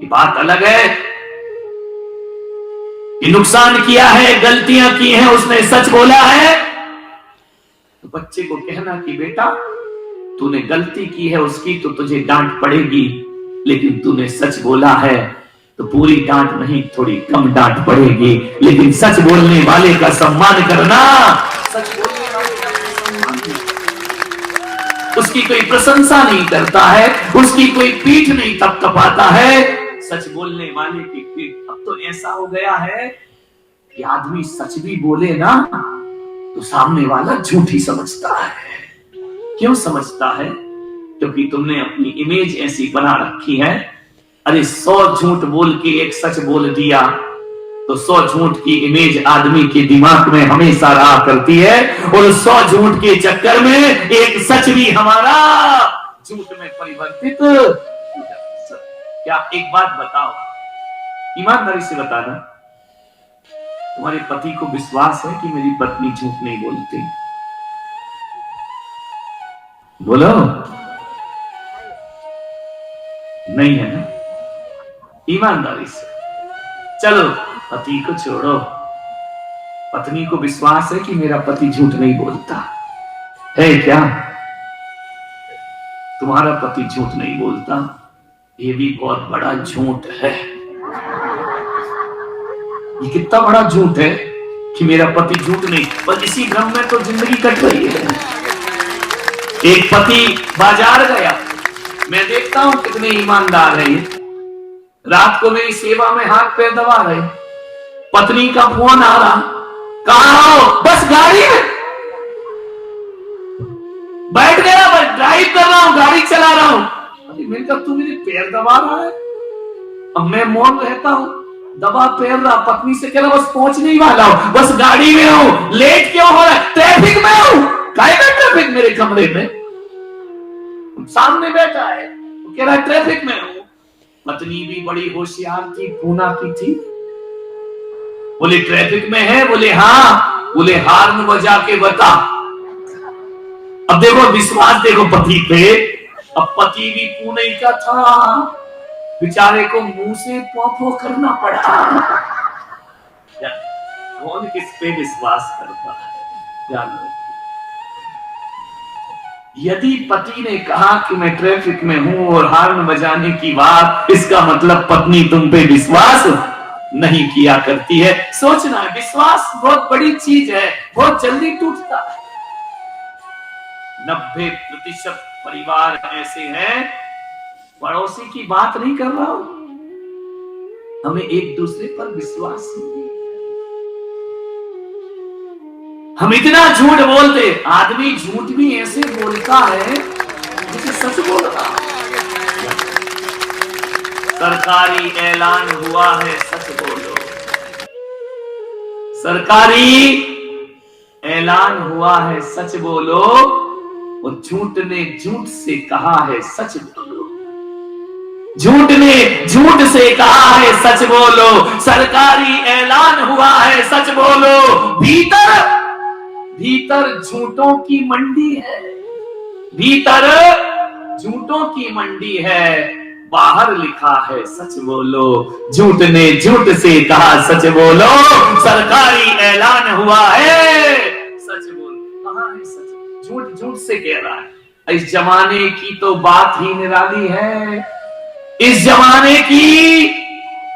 ये बात अलग है कि नुकसान किया है, गलतियां की हैं, उसने सच बोला है, तो बच्चे को कहना कि बेटा तूने गलती की है उसकी तो तुझे डांट पड़ेगी, लेकिन तूने सच बोला है तो पूरी डांट नहीं, थोड़ी कम डांट पड़ेगी, लेकिन सच बोलने वाले का सम्मान करना। सच बोलने वाले का सम्मान, उसकी कोई प्रशंसा नहीं करता है, उसकी कोई पीठ नहीं थपथपाता है, सच बोलने वाले की पीठ। अब तो ऐसा हो गया है कि आदमी सच भी बोले ना तो सामने वाला झूठी समझता है। क्यों समझता है? क्योंकि तुमने अपनी इमेज ऐसी बना रखी है। अरे 100 झूठ बोल के एक सच बोल दिया तो 100 झूठ की इमेज आदमी के दिमाग में हमेशा रहा करती है, और 100 झूठ के चक्कर में एक सच भी हमारा झूठ में परिवर्तित। क्या एक बात बताओ, ईमानदारी से बताना, तुम्हारे पति को विश्वास है कि मेरी पत्नी झूठ नहीं बोलती? बोलो। नहीं है ना? ईमानदारी से चलो, पति को छोड़ो, पत्नी को विश्वास है कि मेरा पति झूठ नहीं बोलता है क्या? तुम्हारा पति झूठ नहीं बोलता, ये भी बहुत बड़ा झूठ है। ये कितना बड़ा झूठ है कि मेरा पति झूठ नहीं, पर इसी भ्रम में तो जिंदगी कट रही है। एक पति बाजार गया, मैं देखता हूं कितने ईमानदार है ये, रात को मेरी सेवा में हाथ पैर दबा रहे, पत्नी का फोन आ रहा, कहां हो? बस गाड़ी में बैठ गया, बस ड्राइव कर रहा हूं, गाड़ी चला रहा हूं। अरे मैंने कहा तू मेरे पैर दबा रहा है? अब मैं मौन रहता हूं, दबा पैर रहा, पत्नी से कह रहा बस पहुंचने ही वाला हूं, बस गाड़ी में हूं, लेट क्यों हो रहा है? ट्रैफिक में हूं। काहे का ट्रैफिक? मेरे कमरे में सामने बैठा है, वो कह रहा है ट्रैफिक में हूं। पत्नी भी बड़ी होशियार थी, पूना की थी, बोले ट्रैफिक में है? बोले हाँ। बोले हार्न बजा के बता। अब देखो विश्वास, देखो पति पे। अब पति भी पुणे का था, बेचारे को मुंह से पोपो करना पड़ा। कौन किस पे विश्वास करता है? ध्यान रखिए, यदि पति ने कहा कि मैं ट्रैफिक में हूं और हार्न बजाने की बात, इसका मतलब पत्नी तुम पे विश्वास नहीं किया करती है। सोचना, विश्वास बहुत बड़ी चीज है, बहुत जल्दी टूटता है। 90% परिवार ऐसे हैं, पड़ोसी की बात नहीं कर रहा हूं, हमें एक दूसरे पर विश्वास नहीं। हम इतना झूठ बोलते, आदमी झूठ भी ऐसे बोलता है जैसे सच बोल रहा है। सरकारी ऐलान हुआ है, सच बोलो। सरकारी ऐलान हुआ है, सच बोलो। और झूठ ने झूठ से कहा है, सच बोलो। झूठ ने झूठ से कहा है, सच बोलो। सरकारी ऐलान हुआ है, सच बोलो। भीतर भीतर झूठों की मंडी है, भीतर झूठों की मंडी है, बाहर लिखा है सच बोलो। झूठ ने झूठ से कहा, सच बोलो। सरकारी ऐलान हुआ है, सच बोलो। कहां है सच? झूठ झूठ से कह रहा है। इस जमाने की तो बात ही निराली है, इस जमाने की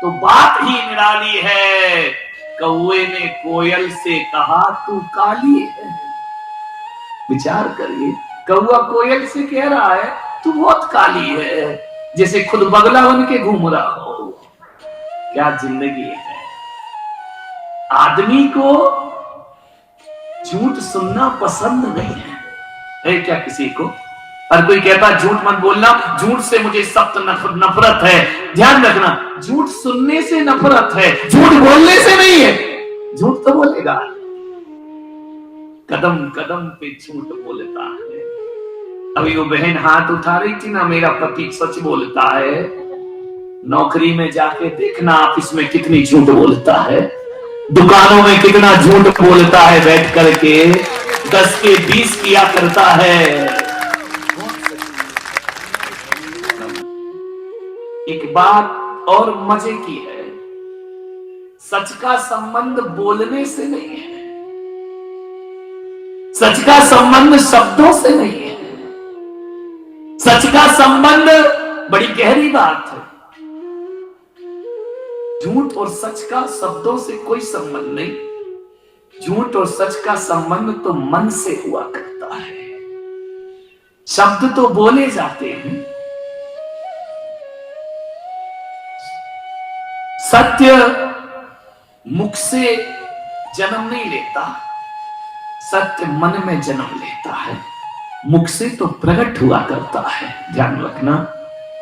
तो बात ही निराली है। कौए ने कोयल से कहा तू काली है। विचार करिए, कौआ कोयल से कह रहा है तू बहुत काली है, जैसे खुद बगला बन के घूम रहा हो। क्या जिंदगी है। आदमी को झूठ सुनना पसंद नहीं है क्या किसी को? और कोई कहता झूठ मत बोलना, झूठ से मुझे सख्त नफरत है। ध्यान रखना, झूठ सुनने से नफरत है, झूठ बोलने से नहीं है। झूठ तो बोलेगा, कदम कदम पे झूठ बोलता है। अभी वो बहन हाथ उठा रही थी ना, मेरा पति सच बोलता है। नौकरी में जाके देखना, ऑफिस में कितनी झूठ बोलता है, दुकानों में कितना झूठ बोलता है, बैठ करके 10 के 20 किया करता है। एक बात और मजे की है। सच का संबंध बोलने से नहीं है, सच का संबंध शब्दों से नहीं है। सच का संबंध बड़ी गहरी बात है। झूठ और सच का शब्दों से कोई संबंध नहीं। झूठ और सच का संबंध तो मन से हुआ करता है। शब्द तो बोले जाते हैं, सत्य मुख से जन्म नहीं लेता, सत्य मन में जन्म लेता है। मुख से तो प्रकट हुआ करता है। ध्यान रखना,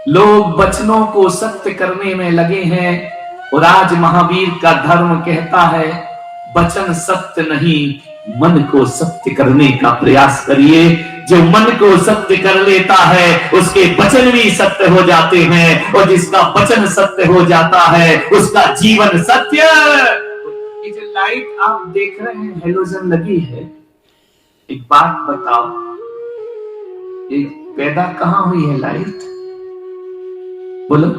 लोग वचनों को सत्य करने में लगे हैं और आज महावीर का धर्म कहता है वचन सत्य नहीं, मन को सत्य करने का प्रयास करिए। जो मन को सत्य कर लेता है उसके वचन भी सत्य हो जाते हैं, और जिसका वचन सत्य हो जाता है उसका जीवन सत्य। ये जो लाइट आप देख रहे हैं हेलोजन लगी है, एक बात बताओ, ये पैदा कहां हुई है लाइट? बोलो,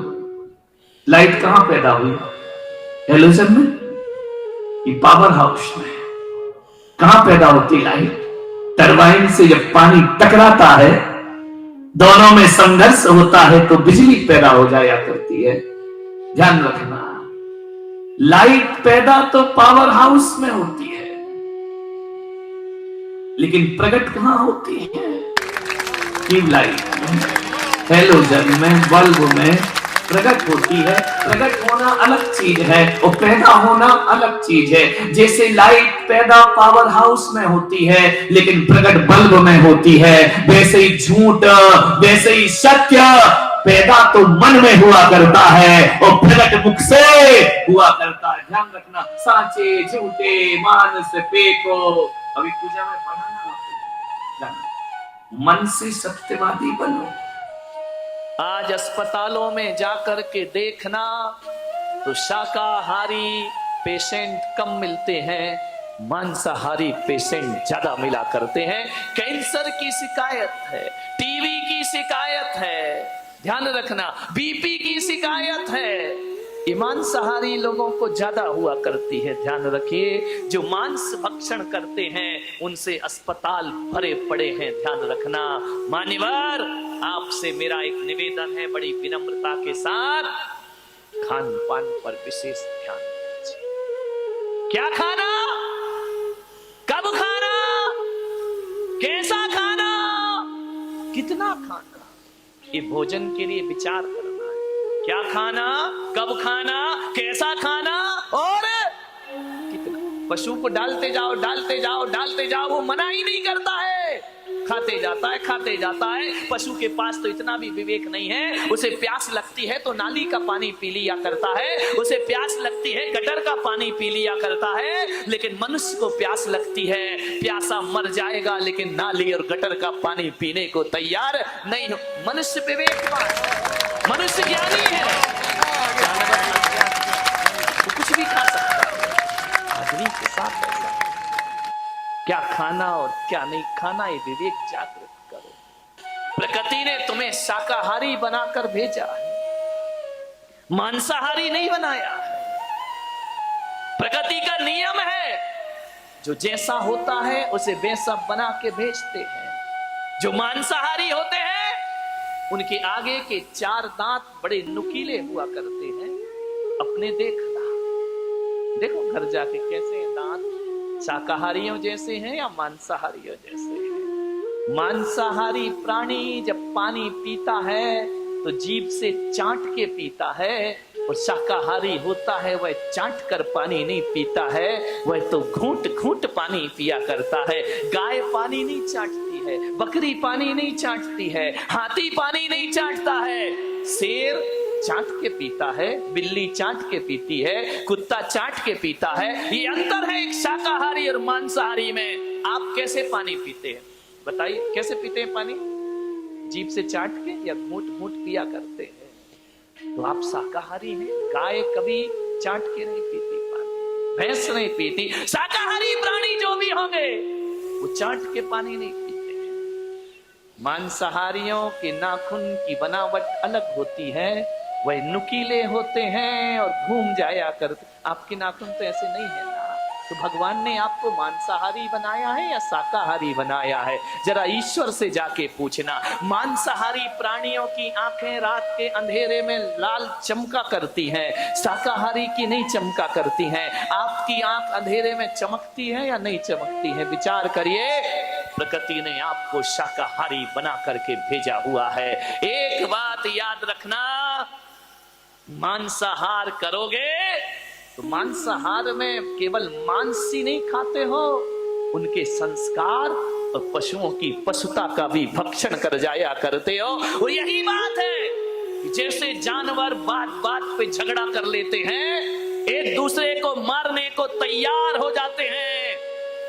लाइट कहां पैदा हुई? हेलोजन में? ये पावर हाउस में। कहां पैदा होती लाइट? टरबाइन से जब पानी टकराता है, दोनों में संघर्ष होता है तो बिजली पैदा हो जाया करती है। ध्यान रखना, लाइट पैदा तो पावर हाउस में होती है, लेकिन प्रकट कहां होती है? ट्यूबलाइट में, हेलोजन में, बल्ब में प्रकट होती है। प्रकट होना अलग चीज है और पैदा होना अलग चीज है। जैसे लाइट पैदा पावर हाउस में होती है लेकिन प्रकट बल्ब में होती है, वैसे ही झूठ, वैसे ही सत्य पैदा तो मन में हुआ करता है और प्रकट मुख से हुआ करता है। ध्यान रखना, साचे झूठे मानस पेको, अभी पूजा में पढ़ा ना, मन से सत्यवादी बनो। आज अस्पतालों में जाकर के देखना तो शाकाहारी पेशेंट कम मिलते हैं, मांसाहारी पेशेंट ज्यादा मिला करते हैं। कैंसर की शिकायत है, टीबी की शिकायत है, ध्यान रखना, बीपी की शिकायत है, ये मांसाहारी लोगों को ज्यादा हुआ करती है। ध्यान रखिए, जो मांस भक्षण करते हैं उनसे अस्पताल भरे पड़े हैं। ध्यान रखना, मान्यवर, आपसे मेरा एक निवेदन है, बड़ी विनम्रता के साथ खान पान पर विशेष ध्यान दीजिए। क्या खाना, कब खाना, कैसा खाना, कितना खाना, ये भोजन के लिए विचार करना है। क्या खाना, कब खाना, कैसा खाना और कितना। पशु को डालते जाओ डालते जाओ डालते जाओ, वो मना ही नहीं करता है, खाते जाता है खाते जाता है। पशु के पास तो इतना भी विवेक नहीं है, उसे प्यास लगती है तो नाली का पानी पी लिया करता है, उसे प्यास लगती है गटर का पानी पी लिया करता है। लेकिन मनुष्य को प्यास लगती है, प्यासा मर जाएगा लेकिन नाली और गटर का पानी पीने को तैयार नहीं हो। मनुष्य विवेकवान, मनुष्य ज्ञानी है, वो कुछ भी खा सकता है। आदमी के साथ ऐसा क्या खाना और क्या नहीं खाना, ये विवेक जागृत करो। प्रकृति ने तुम्हें शाकाहारी बनाकर भेजा है, मांसाहारी नहीं बनाया है। प्रकृति का नियम है, जो जैसा होता है उसे वैसा बना के भेजते हैं। जो मांसाहारी होते हैं उनके आगे के 4 दांत बड़े नुकीले हुआ करते हैं। अपने देखना, देखो घर जाके कैसे हैं दांत, शाकाहारियों जैसे हैं या मांसाहारियों जैसे हैं। मांसाहारी प्राणी जब पानी पीता है तो जीभ से चाट के पीता है, और शाकाहारी होता है वह चाट कर पानी नहीं पीता है, वह तो घूंट घूंट पानी पिया करता है। गाय पानी नहीं चाटती है, बकरी पानी नहीं चाटती है, हाथी पानी नहीं चाटता है, शेर चाट के पीता है, बिल्ली चाट के पीती है, कुत्ता चाट के पीता है। ये अंतर है एक शाकाहारी और मांसाहारी में। आप कैसे पानी पीते हैं बताइए, कैसे पीते हैं पानी? जीभ से चाट के या घूंट घूंट पिया करते हैं? तो आप शाकाहारी हैं। गाय कभी चाट के नहीं पीती पानी, भैंस नहीं पीती। शाकाहारी प्राणी जो भी होंगे वो चाट के पानी नहीं पीते हैं। मांसाहारियों के नाखून की बनावट अलग होती है, वह नुकीले होते हैं और घूम जाया करते। आपके नाखून तो ऐसे नहीं है ना। तो भगवान ने आपको मांसाहारी बनाया है या शाकाहारी बनाया है? जरा ईश्वर से जाके पूछना। मांसाहारी प्राणियों की आंखें रात के अंधेरे में लाल चमका करती हैं, शाकाहारी की नहीं चमका करती हैं। आपकी आंख अंधेरे में चमकती है या नहीं चमकती है? विचार करिए। प्रकृति ने आपको शाकाहारी बना करके भेजा हुआ है। एक बात याद रखना, मांसाहार करोगे तो मांसाहार में केवल मांस ही नहीं खाते हो, उनके संस्कार और पशुओं की पशुता का भी भक्षण कर जाया करते हो। और यही बात है कि जैसे जानवर बात बात पे झगड़ा कर लेते हैं, एक दूसरे को मारने को तैयार हो जाते हैं,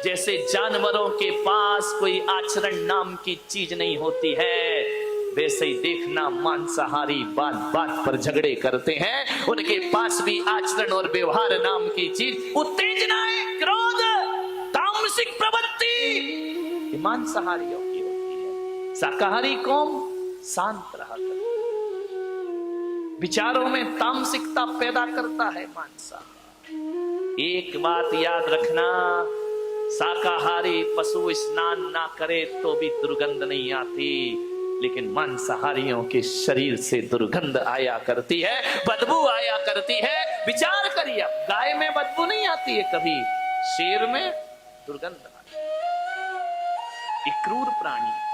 जैसे जानवरों के पास कोई आचरण नाम की चीज नहीं होती है, वैसे ही देखना मांसाहारी बात बात पर झगड़े करते हैं, उनके पास भी आचरण और व्यवहार नाम की चीज, उत्तेजनाएं, क्रोध, तामसिक प्रवृत्ति मांसाहारियों की होती है। शाकाहारी कौम शांत रहा करती, विचारों में तामसिकता पैदा करता है मांसाहार। एक बात याद रखना, शाकाहारी पशु स्नान ना करे तो भी दुर्गंध नहीं आती, लेकिन मांसाहारियों के शरीर से दुर्गंध आया करती है, बदबू आया करती है। विचार करिए, गाय में बदबू नहीं आती है कभी, शेर में दुर्गंध आती है। ये क्रूर प्राणी है।